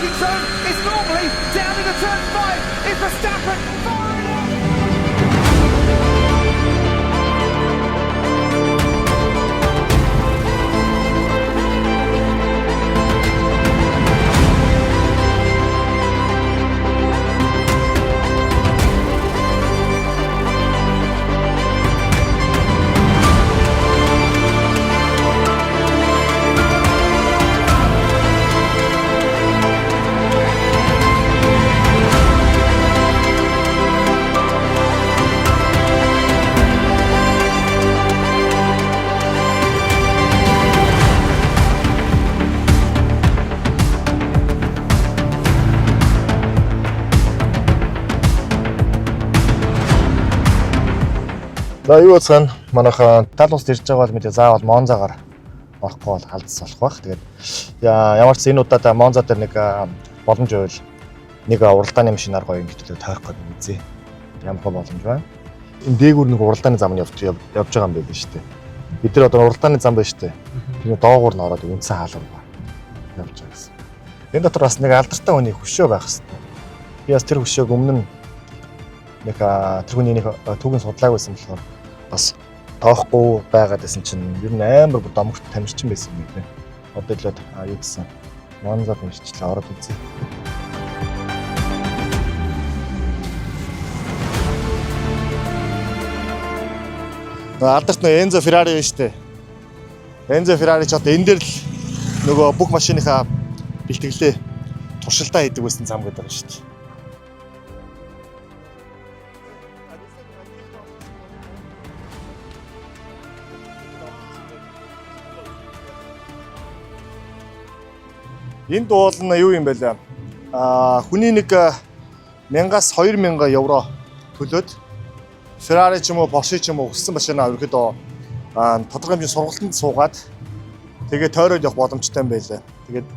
braking zone is normally down into turn 5. It's Verstappen firing on. За юу болсон манайхаа тал ус ирж байгаа бол мэдээ заавал Монзагаар орохгүй бол алдсан болох бах. Тэгээд ямар ч энэ удаа Монза дээр нэг боломж байвал нэг уралдааны машинаар гоё ингэдэг тойрох гэдэг үзье. Ямар боломж байна? Энэ дээгүүр нэг уралдааны зам нь явж байгаа юм байна шүү дээ. Бид нар одоо уралдааны зам байна шүү дээ. Тэр доогуур нь ороод үндсэн хаалга явж байгаа гэсэн. Энэ дотор бас нэг алдартай хүний хөшөө байх хэрэгтэй. Би бас тэр хөшөөг өмнө нь нэг тэр хүний нэг түүгийн судлааг байсан болохоор бас тоохгүй байгаад байсан чинь ер нь амар домогт тамирчин байсан юм байна. Одоо л юу гэсэн Монза тамирчлаа ороод үзье. Алдарт нөө Энзо Феррари байна шүү дээ. Энзо Феррари ч одоо энэ дээр л нөгөө бүх машиныхаа бэлтгэлээ туршилтаа хийдэг байсан зам гэдэг юм шүү дээ. Энэ дуул нь юу юм бэ лээ? Хүний нэг 1000-аас 2000 евро төлөөд Ferrari ч юм уу, Porsche ч юм уу хүссэн машинаа ерөөдөө тодорхой хэмжээний сургалтанд суугаад тэгээ тойроод явах боломжтой юм байлаа. Тэгээд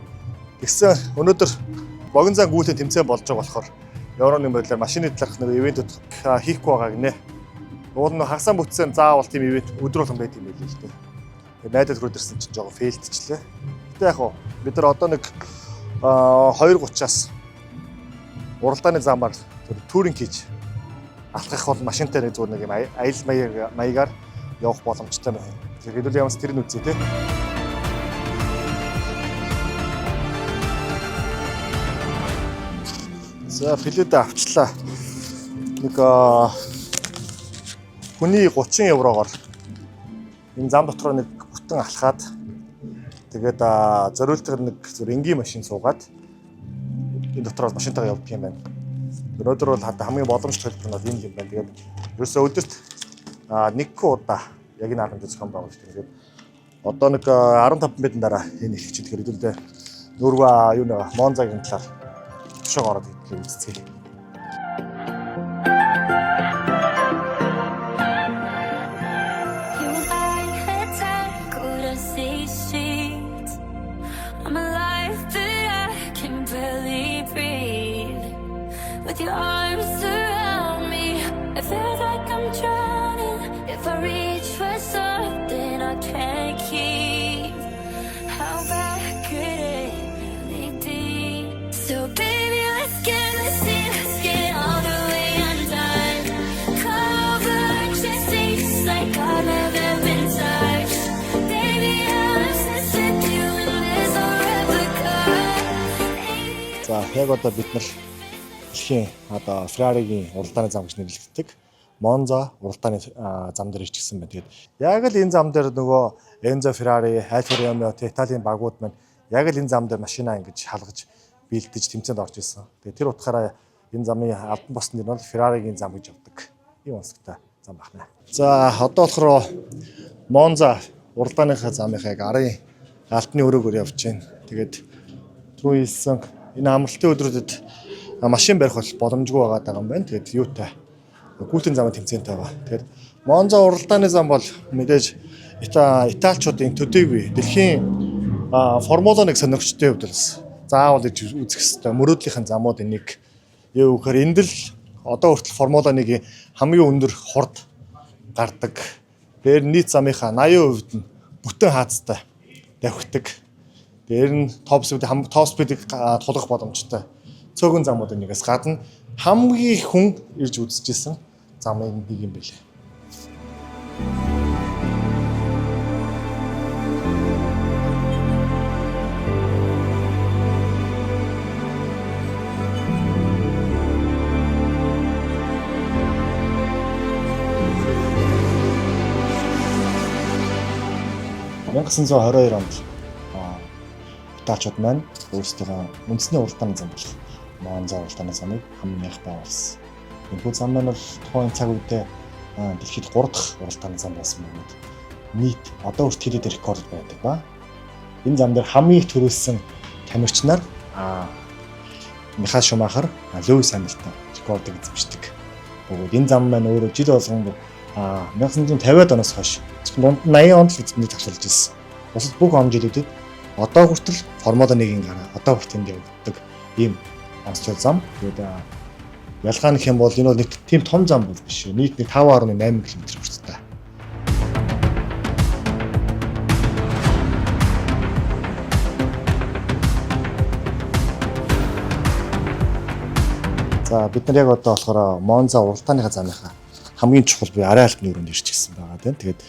тэгсэн өнөөдөр богино зан гүйлтэ тэмцээн болж байгаа болохоор евроны байдлаар машины талаарх нэг ивэнтүүд хийхгүй байгаа гинэ. Уул нь хагасаа бүтсэн заавал тийм ивэнт өдөр болгон байт юм байлээ л дээ. Тэгээд найдад хүрдэрсэн чинь жоохон фейлдчихлээ. Гэтэ яг уу бид нар одоо нэг 2:30-аас уралдааны замаар туринг хийж алхах бол машинтай нэг зүгээр нэг юм аял маягаар явах боломжтой байна. Тэгэхээр хэдүүл ямаас тэр нь үзье тий. За билет авчлаа. Нэг хүний 30 еврогоор энэ зам дотор нэг бүтэн алхаад тэгээд зориултаар нэг зүр энгийн машин суугаад энэ дотор машинтайгаа явдаг юм байна. Өнөөдөр бол хамгийн боломжтой хэлбэр нь энэ юм байна. Тэгээд ерөөсөө өдөрт нэг удаа яг энэ арганд зохион байгуулж байгаа. Тэгээд одоо нэг 15 минутын дараа энэ эхэлж тэгэхээр хэдүүлдэ нүүргөө юу нэг Монзагийн талаар тушааг ороод идэхийг үзцгээе. With your arms around me, it feels like I'm drowning. If I reach for something I can't keep, how bad could it really be? So baby, let's get messy, let's get all the way undone. Cover just like I've never been touched. Baby, I'm obsessed with you and there's no replica. За яг одоо бид нар одоо Ferrari-гийн уралдааны зам гэж нэрлэгддэг Monza уралдааны зам дээр ирчихсэн байна. Тэгээд яг л энэ зам дээр нөгөө Enzo Ferrari, Alfa Romeo, Италийн багууд маань яг л энэ зам дээр машинаа ингэж халгаж бэлдэж тэмцээнд орж ирсэн. Тэгээд тэр утгаараа энэ замын албан босны нэр бол Ferrari-гийн зам гэж явдаг. Ийм онцгой зам байна. За одоо болохоор Monza уралдааныхаа замынхаа яг арын алтны өрөөгөр явж байна. Тэгээд түрүү хэлсэн энэ амралтын өдрүүдэд машин барих бол боломжгүй байгаа юм байна. Тэгээд юутай гүйтэн замын тэмцээнтэй байгаа. Тэгээд Монза уралдааны зам бол мэдээж Италичуудын төдийгүй дэлхийн Формула 1 сонирхчдын хувьд бол заавал үзэх ёстой мөрөөдлийнхэн замуудын нэг. Юу гэхээр энд л одоо хүртэл Формула 1-ийн хамгийн өндөр хурд гардаг. Тэр нийт замынхаа 80% нь бүтэн хаацтай давхидаг. Дээр нь топ спидийг тулах боломжтой. Цөөхөн замуудын нэгээс гадна хамгийн хүн ирж үзчихсэн замын нэг юм байлээ. (1922) онд Италичууд маань өөрсдөө үндэсний уралдааны зам болох Монза уралдааны замыг хамгийн их байгуулсан. Энэхүү зам маань бол тухайн цаг үедээ дэлхийд 3 дахь уралдааны зам байсан бөгөөд нийт одоо хүртэл хилээд рекорд байдаг ба энэ зам дээр хамгийн их төрүүлсэн тамирч нар Михаэль Шумахер, Льюис Хамилтон рекордыг эзэмшдэг. Бөгөөд энэ зам маань өөрөө жил болгон 1950-аад оноос хойш дунд 80 онд л эзэмшиж тасалж ирсэн. Бусад бүх он жилүүдэд одоо хүртэл Формула 1-ийн гараа одоо хүртэл энд явагддаг ийм онцлог зам. Тэгээд ялгаа нөх юм бол энэ бол нэг тийм том зам бол биш. Нийт 5.8 км хүртэлтэй. За бид нар яг одоо болохоор Монза уралдааныхаа замынхаа хамгийн чухал буюу арай албаны өрөөнд ирчихсэн байгаа тийм. Тэгээд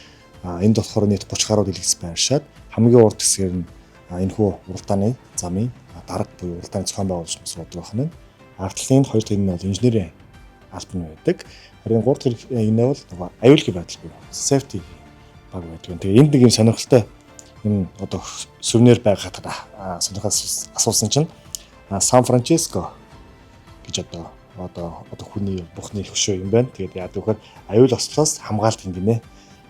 энд болохоор нийт 30 гаруй дэлгэц байршаад хамгийн урд хэсгээр нь энэхүү уралдааны замын дарга буюу уралдааны зохион байгуулагч суудаг байна. Ардлын 2 дахь нь бол инженерийн албан байдаг. Харин 3 дахь энэ бол аюулгүй байдал буюу safety баг байдаг. Тэгээ энд нэг юм сонирхолтой юм одоо сүвнэр байгаад сонирхол асуусан чинь Сан Франциско гэж одоо хүний бухны хөшөө юм байна. Тэгээд яагаад гэвэл аюул ослоос хамгаалдаг юм гинэ.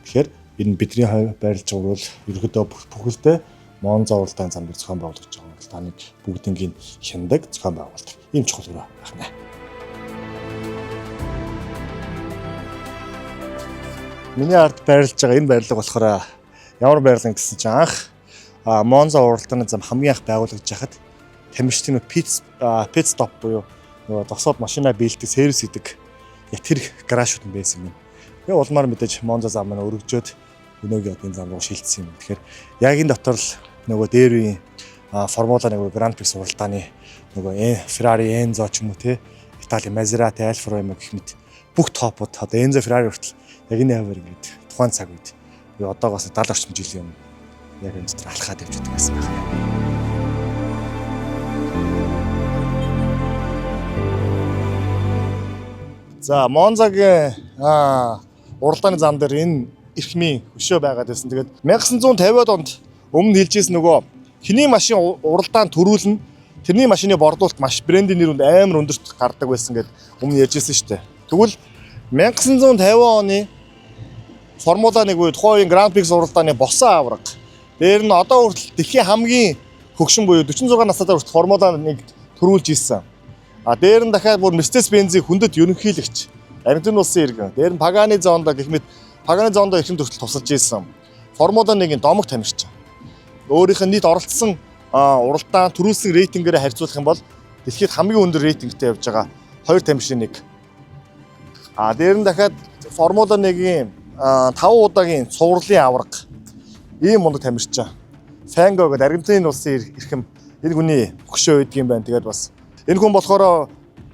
Тэгэхээр энэ бидний байрлаж байгаа бол ерөөдөө бүхэлдээ Монза уралдааны зам дээр зохион байгуулагдаж байгаа уралдааныг бүгднийг хяндаг зохион байгуулалт. Ийм чухал өрөө байна. Миний ард байрлаж байгаа энэ байрлал болохоор ямар байрлал гэсэн чинь анх Монза уралдааны зам хамгийн анх байгуулагдаж хахад тамирчдын pit stop буюу нөгөө досоод машинаа биелдэг сервис хийдэг тэр гаражууд нь байсан юм. Тэгээ улмаар мэдээж Монза зам маань өргөжөөд өнөөгийн одоо энэ зам руу шилжсэн юм. Тэгэхээр яг энэ дотор л нөгөө дээр үеийн Формула 1 Гранд Прикс уралдааны нөгөө Ferrari Enzo ч юм уу те Итали Maserati Alfa Romeo гэх мэт бүх топууд одоо Enzo Ferrari хүртэл яг энэ хавар ингээд тухайн цаг үед одоогоос 70 орчим жилийн өмнө яг энэ дотор алхаад явж байдаг байсан байна. За Монзагийн уралдааны зам дээр энэ эрхмийн хөшөө байгаад байсан. Тэгээд 1950-ад онд өмнө хэлжсэн нөгөө хэний машин уралдаанд төрүүлнэ тэрний машины бордуулалт маш брендийн нэр амар өндөрт гардаг байсан гэд өмнө ярьжсэн шүү дээ. Тэгвэл 1950 оны Формула 1 үед тухайн Гранд Прикс уралдааны босон авраг. Дээр нь одоо хүртэл дэлхийн хамгийн хөгшин буюу 46 настай хүртэл Формула 1 төрүүлж ирсэн. Дээр нь дахиад бүр Mercedes-Benz-ийн хүндэт ерөнхийлөгч Аргентин улсын иргэн. Дээр нь Pagani Zonda гэх мэт Pagani Zonda ихэнх төрөлд тусалж ирсэн. Формула 1-ийн домог тамирчин. Өөрийнх нь нийт оролцсон уралдаан төрүүлсэн рейтингээр харьцуулах юм бол дэлхийд хамгийн өндөр рейтингтэй явж байгаа 2 тамирчийн нэг. Дээр нь дахиад Формула 1-ийн 5 удаагийн цувралын авраг. Ийм мундаг тамирчин. Fango гэдэг Аргентин улсын эрхэм энэ хүний хөшөө өгдөг юм байна. Тэгээд бас энэ хүн болохоор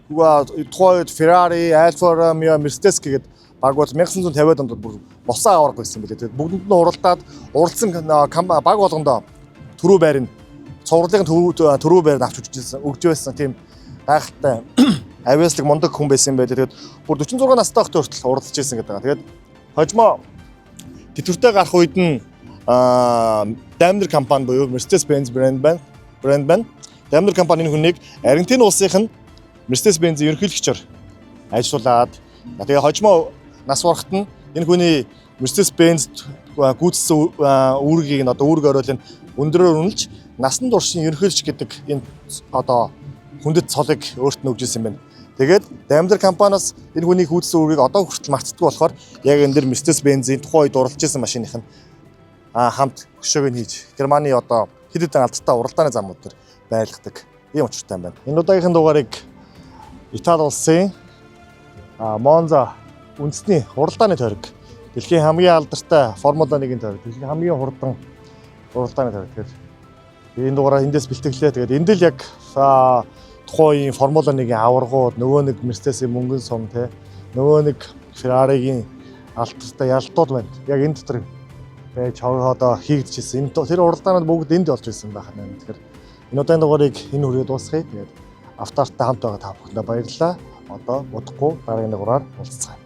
тухайн үед Ferrari, Alfa Romeo, Mercedes гэдэг багууд 1950-ад онд бүр босон авраг байсан билээ. Тэгээд бүгдэнд нь уралдсан баг болгондоо төрөө байрны цувралын төрөө байранд авч өгч байсан тийм гайхалтай авиаслаг мундаг хүн байсан юм байлээ. Тэгээд бүр 46 настай байхдаа хүртэл уралдаж байсан гэдэг. Тэгээд хожимо тэтгэвртэй гарах үед нь Daimler компани буюу Mercedes-Benz брэнд байна. Daimler компанийн хүнийг Аргентин улсынх нь Mercedes-Benz ерөнхийлөгчөөр ажиллуулад тэгээ хожимо нас барахт нь энэ хүний Mercedes-Benz гүйцэтгэсэн үүргийг нь одоо үүрэг оройлын өндөрөөр үнэлж насан туршийн ерөнхийлөгч гэдэг энэ одоо хүндэт цолыг өөрт нь өгж ирсэн юм байна. Тэгээд Daimler компаниас энэ хүний гүйцэтгэсэн үүргийг одоо хүртэл мартдаггүй болохоор яг энэ дэр Mercedes-Benz-ийн тухайн үед уралж ирсэн машиных нь хамт хөшөөг нь хийж Германы одоо хэд хэдэн алдартай уралдааны замууд төр байлгадаг ийм учиртай юм байна. Энэ удаагийнхын дугаарыг Итали улсын Монза үндэсний уралдааны тойрог дэлхийн хамгийн алдартай Формула 1-ийн тойрог дэлхийн хамгийн хурдан уралдааны тойрог тэгэхээр Энэ дугаараа эндээс бэлтгэлээ. Тэгээд энд л яг тухайн үеийн Формула 1-ийн аваргууд, нөгөө нэг Mercedes-ийн мөнгөн сум те, нөгөө нэг Ferrari-гийн алтартай ялтууд байна. Яг энэ дотор байж одоо хийгдчихсэн. Тэр уралдаанууд бүгд энд болж ирсэн байх нь. Тэгэхээр энэ удаагийн дугаарыг энэ хүрээ дуусгая. Тэгээд автоарттай хамт байгаа та бүхэндээ баярлалаа. Одоо удахгүй дараагийн дугаараар уулзцгаая.